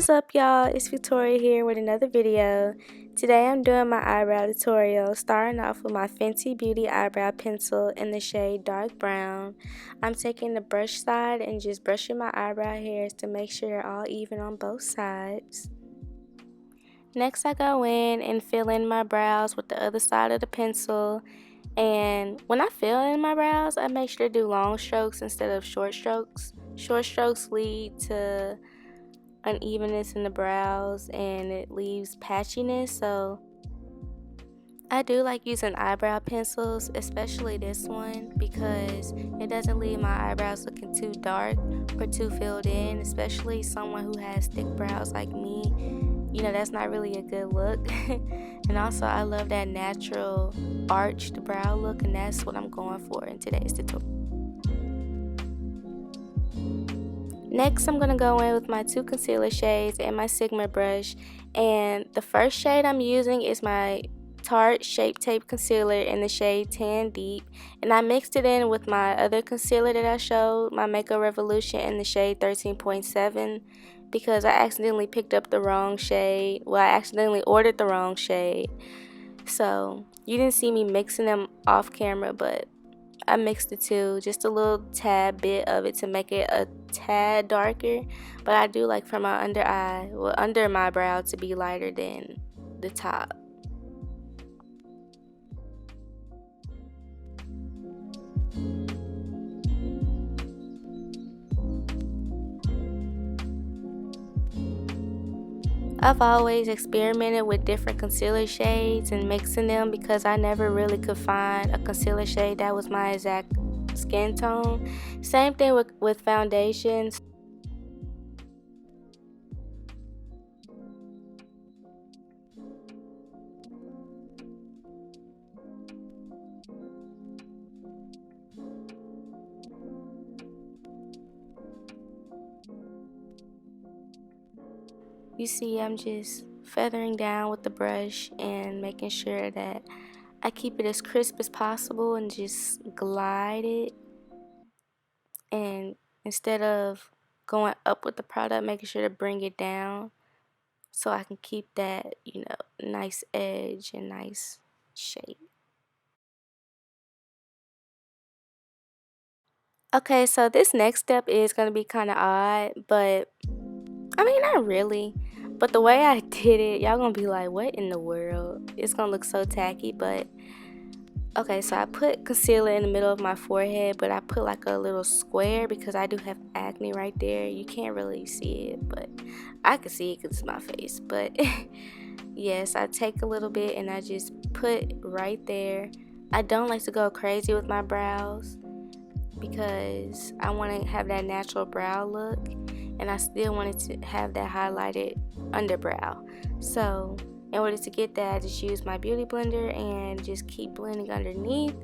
is up, y'all? It's Victoria here with another video. Today I'm doing my eyebrow tutorial, starting off with my Fenty Beauty Eyebrow Pencil in the shade Dark Brown. I'm taking the brush side and just brushing my eyebrow hairs to make sure they're all even on both sides. Next I go in and fill in my brows with the other side of the pencil. And when I fill in my brows, I make sure to do long strokes instead of short strokes. Short strokes lead to unevenness in the brows and it leaves patchiness, so I do like using eyebrow pencils, especially this one, because it doesn't leave my eyebrows looking too dark or too filled in, especially someone who has thick brows like me. You know, that's not really a good look. And also I love that natural arched brow look, and that's what I'm going for in today's tutorial. Next, I'm going to go in with my two concealer shades and my Sigma brush. And the first shade I'm using is my Tarte Shape Tape concealer in the shade Tan Deep. And I mixed it in with my other concealer that I showed, my Makeup Revolution in the shade 13.7. Because I accidentally picked up the wrong shade. Well, I accidentally ordered the wrong shade. So, you didn't see me mixing them off camera, but I mixed the two, just a little tad bit of it to make it a tad darker, but I do like for my under my brow to be lighter than the top. I've always experimented with different concealer shades and mixing them because I never really could find a concealer shade that was my exact skin tone. Same thing with foundations. You see, I'm just feathering down with the brush and making sure that I keep it as crisp as possible and just glide it. And instead of going up with the product, making sure to bring it down so I can keep that, nice edge and nice shape. Okay, so this next step is going to be kind of odd, but I mean, not really. But the way I did it, y'all going to be like, what in the world? It's going to look so tacky, but okay, so I put concealer in the middle of my forehead, but I put like a little square because I do have acne right there. You can't really see it, but I can see it because it's my face. But yes, I take a little bit and I just put right there. I don't like to go crazy with my brows because I want to have that natural brow look, and I still wanted to have that highlighted underbrow. So in order to get that, I just use my beauty blender and just keep blending underneath.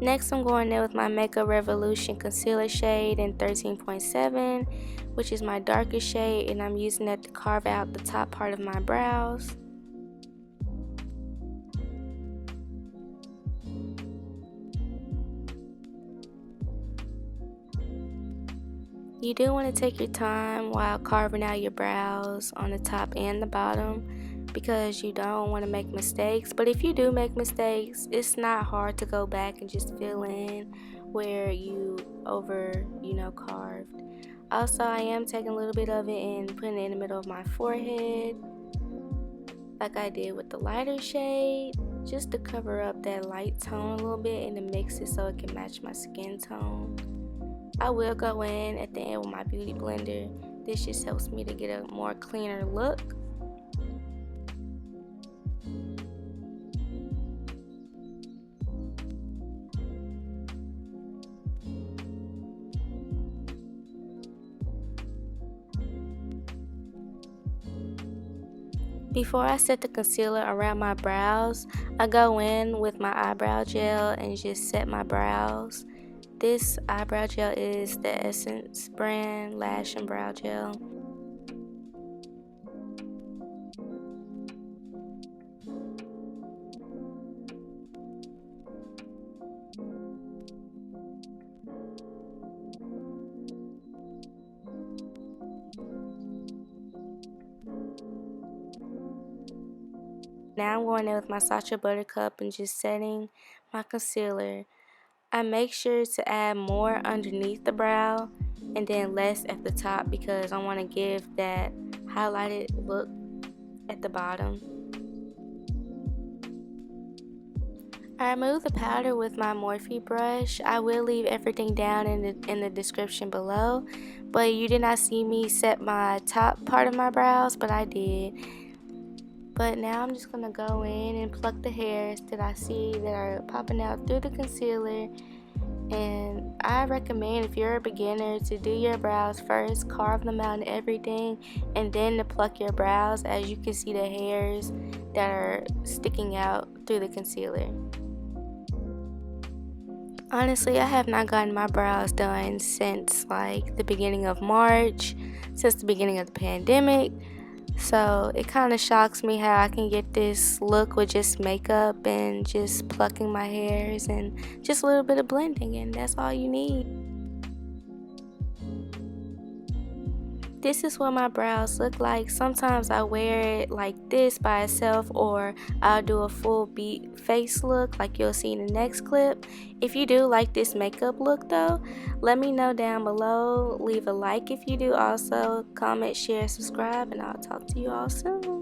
Next, I'm going in with my Makeup Revolution concealer shade in 13.7, which is my darkest shade, and I'm using that to carve out the top part of my brows. You do want to take your time while carving out your brows on the top and the bottom because you don't want to make mistakes. But if you do make mistakes, it's not hard to go back and just fill in where you carved. Also, I am taking a little bit of it and putting it in the middle of my forehead like I did with the lighter shade, just to cover up that light tone a little bit and to mix it so it can match my skin tone. I will go in at the end with my beauty blender. This just helps me to get a more cleaner look. Before I set the concealer around my brows, I go in with my eyebrow gel and just set my brows. This eyebrow gel is the Essence brand Lash and Brow Gel. Now I'm going in with my Sacha buttercup and just setting my concealer. I make sure to add more underneath the brow and then less at the top because I want to give that highlighted look at the bottom. I remove the powder with my Morphe brush. I will leave everything down in the description below, but you did not see me set my top part of my brows, but I did. But now I'm just going to go in and pluck the hairs that I see that are popping out through the concealer. And I recommend, if you're a beginner, to do your brows first, carve them out and everything, and then to pluck your brows, as you can see the hairs that are sticking out through the concealer. Honestly, I have not gotten my brows done since like the beginning of March, since the beginning of the pandemic. So it kind of shocks me how I can get this look with just makeup and just plucking my hairs and just a little bit of blending, and that's all you need. This is what my brows look like. Sometimes I wear it like this by itself, or I'll do a full beat face look like you'll see in the next clip. If you do like this makeup look though, let me know down below. Leave a like if you do also. Comment, share, subscribe, and I'll talk to you all soon.